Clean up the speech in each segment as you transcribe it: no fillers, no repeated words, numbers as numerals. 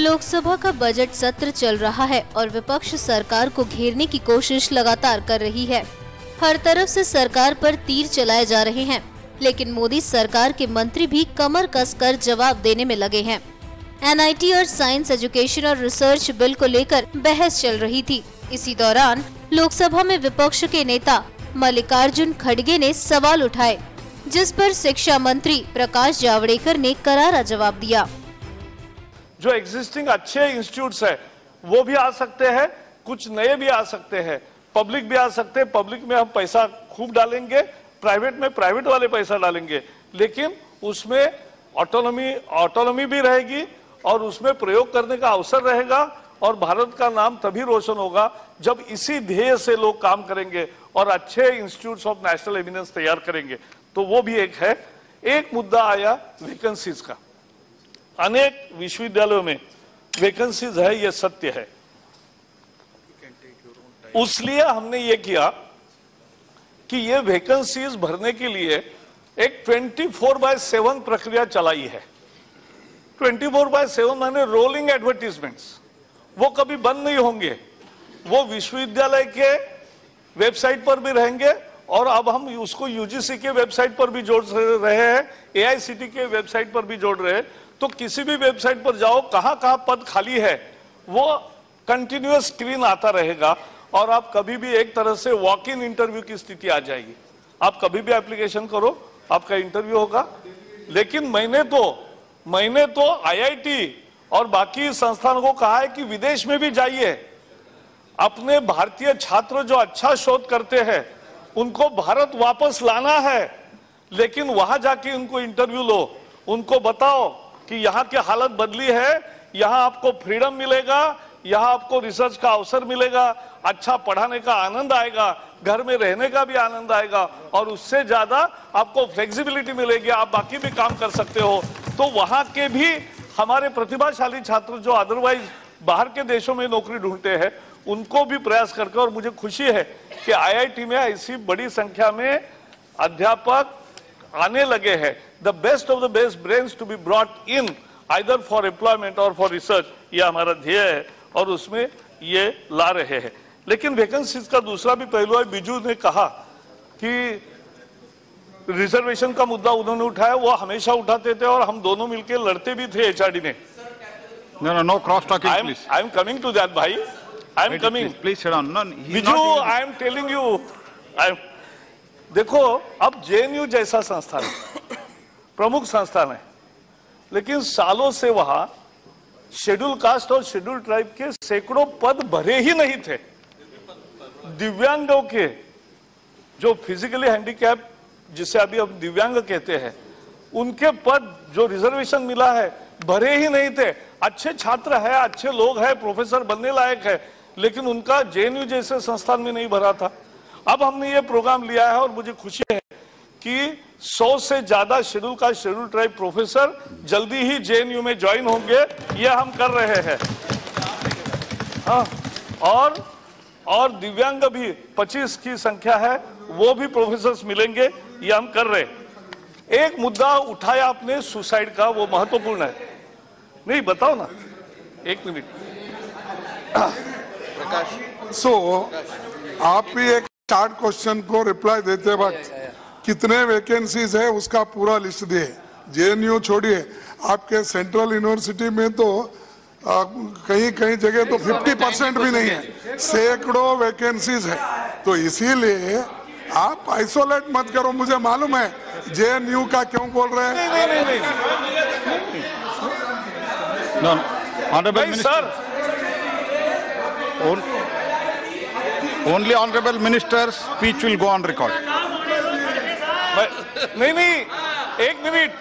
लोकसभा का बजट सत्र चल रहा है और विपक्ष सरकार को घेरने की कोशिश लगातार कर रही है। हर तरफ से सरकार पर तीर चलाए जा रहे हैं, लेकिन मोदी सरकार के मंत्री भी कमर कसकर जवाब देने में लगे हैं। एनआईटी और साइंस एजुकेशन और रिसर्च बिल को लेकर बहस चल रही थी। इसी दौरान लोकसभा में विपक्ष के नेता मल्लिकार्जुन खड़गे ने सवाल उठाए, जिस पर शिक्षा मंत्री प्रकाश जावड़ेकर ने करारा जवाब दिया। जो एग्जिस्टिंग अच्छे इंस्टीट्यूट्स है वो भी आ सकते हैं, कुछ नए भी आ सकते हैं, पब्लिक भी आ सकते हैं। पब्लिक में हम पैसा खूब डालेंगे, प्राइवेट में प्राइवेट वाले पैसा डालेंगे, लेकिन उसमें ऑटोनॉमी भी रहेगी और उसमें प्रयोग करने का अवसर रहेगा और भारत का नाम तभी रोशन होगा जब इसी ध्येय से लोग काम करेंगे और अच्छे इंस्टीट्यूट्स ऑफ नेशनल एमिनेंस तैयार करेंगे। तो वो भी एक है। एक मुद्दा आया वैकेंसीज का। अनेक विश्वविद्यालयों में वैकेंसीज है, ये सत्य है। उसलिए हमने ये किया कि ये वैकेंसीज भरने के लिए एक 24/7 प्रक्रिया चलाई है। 24/7 माने रोलिंग एडवर्टीजमेंट्स, वो कभी बंद नहीं होंगे। वो विश्वविद्यालय के वेबसाइट पर भी रहेंगे और अब हम उसको यूजीसी के वेबसाइट पर भी जोड़ रहे हैं, एआईसीटी के वेबसाइट पर भी जोड़ रहे हैं। तो किसी भी वेबसाइट पर जाओ, कहां कहां पद खाली है वो कंटिन्यूअस स्क्रीन आता रहेगा और आप कभी भी एक तरह से वॉक इन इंटरव्यू की स्थिति आ जाएगी। आप कभी भी एप्लीकेशन करो, आपका इंटरव्यू होगा। लेकिन मैंने तो आईआईटी और बाकी संस्थानों को कहा है कि विदेश में भी जाइए। अपने भारतीय छात्र जो अच्छा शोध करते हैं उनको भारत वापस लाना है, लेकिन वहां जाके उनको इंटरव्यू लो, उनको बताओ कि यहाँ की हालत बदली है, यहाँ आपको फ्रीडम मिलेगा, यहाँ आपको रिसर्च का अवसर मिलेगा, अच्छा पढ़ाने का आनंद आएगा, घर में रहने का भी आनंद आएगा और उससे ज्यादा आपको फ्लेक्सिबिलिटी मिलेगी, आप बाकी भी काम कर सकते हो। तो वहां के भी हमारे प्रतिभाशाली छात्र जो अदरवाइज बाहर के देशों में नौकरी ढूंढते हैं उनको भी प्रयास करके, और मुझे खुशी है कि आईआईटी में ऐसी बड़ी संख्या में अध्यापक आने लगे हैं। The best of the best brains to be brought in either for employment और फॉर रिसर्च, ये हमारा ध्येय है और उसमें ये ला रहे हैं। लेकिन वैकेंसीज का दूसरा भी पहलू है। बिजू ने कहा कि रिजर्वेशन का मुद्दा उन्होंने उठाया, वो हमेशा उठाते थे और हम दोनों मिलकर लड़ते भी थे एचआरडी में। No cross talking, please. I am coming to that, bhai. I am coming. Please sit down. No, Biju, I am telling you. देखो, अब जेएनयू जैसा संस्थान है, प्रमुख संस्थान है, लेकिन सालों से वहां शेड्यूल कास्ट और शेड्यूल ट्राइब के सैकड़ों पद भरे ही नहीं थे। दिव्यांगों के, जो फिजिकली हैंडीकैप जिसे अभी हम दिव्यांग कहते हैं, उनके पद जो रिजर्वेशन मिला है भरे ही नहीं थे। अच्छे छात्र है, अच्छे लोग हैं, प्रोफेसर बनने लायक है, लेकिन उनका जेएनयू जैसे संस्थान में नहीं भरा था। अब हमने ये प्रोग्राम लिया है और मुझे खुशी है कि 100 से ज्यादा schedule caste schedule tribe professor जल्दी ही जेएनयू में ज्वाइन होंगे, ये हम कर रहे हैं। और दिव्यांग भी 25 की संख्या है, वो भी प्रोफेसर्स मिलेंगे, ये हम कर रहे हैं। एक मुद्दा उठाया आपने सुसाइड का, वो महत्वपूर्ण है। नहीं बताओ ना, एक मिनट। आप भी एक शार्ट क्वेश्चन को रिप्लाई देते वक्त कितने वैकेंसीज है उसका पूरा लिस्ट दिए। जेएनयू छोड़िए, आपके सेंट्रल यूनिवर्सिटी में तो कहीं कहीं जगह तो 50% भी नहीं है, सैकड़ों वैकेंसीज है। तो इसीलिए आप आइसोलेट मत करो। मुझे मालूम है जेएनयू का क्यों बोल रहे हैं। नहीं sir, Only honorable minister's speech will go on record. नहीं, एक मिनट,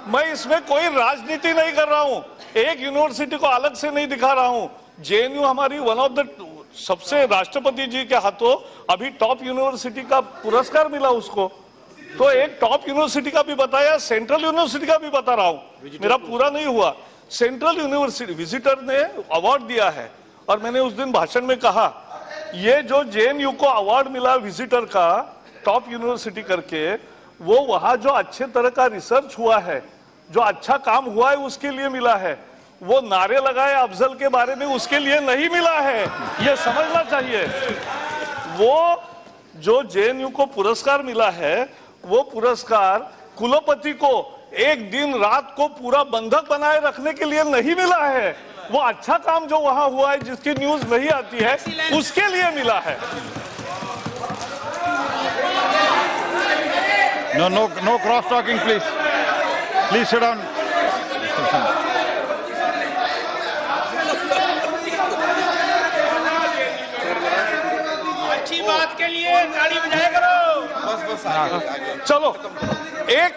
मैं इसमें कोई राजनीति नहीं कर रहा हूं, एक यूनिवर्सिटी को अलग से नहीं दिखा रहा हूं। जेएनयू हमारी वन ऑफ द सबसे, राष्ट्रपति जी के हाथों अभी टॉप यूनिवर्सिटी का पुरस्कार मिला उसको, तो एक टॉप यूनिवर्सिटी का भी बताया, सेंट्रल यूनिवर्सिटी का भी बता रहा हूं, मेरा पूरा नहीं हुआ। सेंट्रल यूनिवर्सिटी विजिटर ने अवार्ड दिया है और मैंने उस दिन भाषण में कहा ये जो जेएनयू को अवार्ड मिला विजिटर का टॉप यूनिवर्सिटी करके, वो वहां जो अच्छे तरह का रिसर्च हुआ है, जो अच्छा काम हुआ है उसके लिए मिला है। वो नारे लगाए अफजल के बारे में, उसके लिए नहीं मिला है, ये समझना चाहिए। वो जो जेएनयू को पुरस्कार मिला है, वो पुरस्कार कुलपति को एक दिन रात को पूरा बंधक बनाए रखने के लिए नहीं मिला है। वो अच्छा काम जो वहां हुआ है, जिसकी न्यूज नहीं आती है, उसके लिए मिला है। No cross talking, please. Please sit down. अच्छी बात के लिए ताली बजाया करो। बस चलो, एक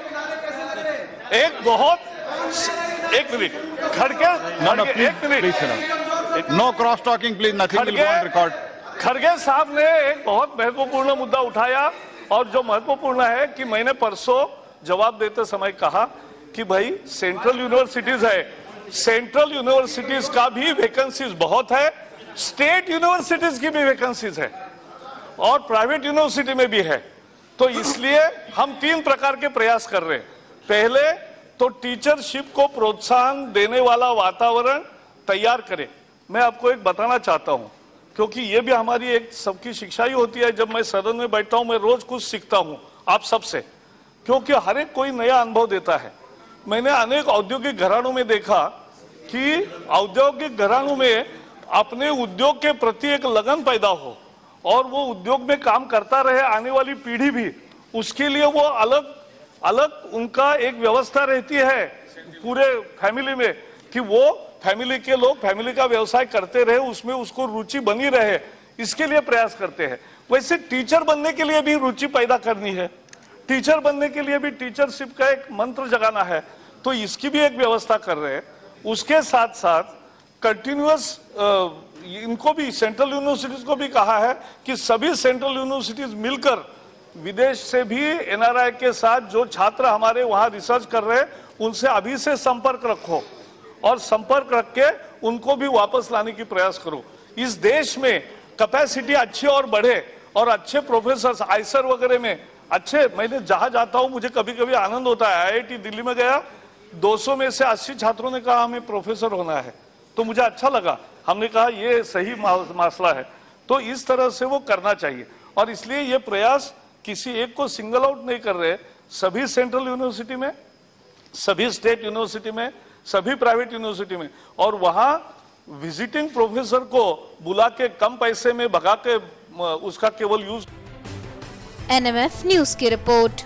मिनट खड़गे, एक minute, No cross talking, please. Nothing will go on record. खड़गे साहब ने एक बहुत महत्वपूर्ण मुद्दा उठाया, और जो महत्वपूर्ण है कि मैंने परसों जवाब देते समय कहा कि भाई सेंट्रल यूनिवर्सिटीज है, सेंट्रल यूनिवर्सिटीज का भी वैकेंसीज बहुत है, स्टेट यूनिवर्सिटीज की भी वैकेंसीज है, और प्राइवेट यूनिवर्सिटी में भी है। तो इसलिए हम 3 प्रकार के प्रयास कर रहे हैं। पहले तो टीचरशिप को प्रोत्साहन देने वाला वातावरण तैयार करें। मैं आपको एक बताना चाहता हूं, क्योंकि ये भी हमारी एक सबकी शिक्षा ही होती है। जब मैं सदन में बैठता हूं, मैं रोज कुछ सीखता हूं आप सबसे, क्योंकि हर एक कोई नया अनुभव देता है। मैंने अनेक औद्योगिक घरानों में देखा कि औद्योगिक घरानों में अपने उद्योग के प्रति एक लगन पैदा हो, और वो उद्योग में काम करता रहे आने वाली पीढ़ी भी, उसके लिए वो अलग अलग उनका एक व्यवस्था रहती है पूरे फैमिली में, कि वो फैमिली के लोग फैमिली का व्यवसाय करते रहे, उसमें उसको रुचि बनी रहे, इसके लिए प्रयास करते हैं। वैसे टीचर बनने के लिए भी रुचि पैदा करनी है, टीचर बनने के लिए भी टीचरशिप का एक मंत्र जगाना है, तो इसकी भी एक व्यवस्था कर रहे हैं। उसके साथ साथ कंटिन्यूअस इनको भी, सेंट्रल यूनिवर्सिटीज को भी कहा है कि सभी सेंट्रल यूनिवर्सिटीज मिलकर विदेश से भी एनआरआई के साथ जो छात्र हमारे वहां रिसर्च कर रहे हैं, उनसे अभी से संपर्क रखो, और संपर्क रख के उनको भी वापस लाने की प्रयास करो। इस देश में कैपेसिटी अच्छी और बढ़े, और अच्छे प्रोफेसर आईसर वगैरह में अच्छे, मैंने जहां जाता हूं मुझे कभी कभी आनंद होता है। आईआईटी दिल्ली में गया, 200 में से 80 छात्रों ने कहा हमें प्रोफेसर होना है, तो मुझे अच्छा लगा। हमने कहा ये सही मसला है, तो इस तरह से वो करना चाहिए। और इसलिए ये प्रयास किसी एक को सिंगल आउट नहीं कर रहे, सभी सेंट्रल यूनिवर्सिटी में, सभी स्टेट यूनिवर्सिटी में, सभी प्राइवेट यूनिवर्सिटी में, और वहां विजिटिंग प्रोफेसर को बुला के कम पैसे में भगा के उसका केवल यूज। NMF न्यूज की रिपोर्ट।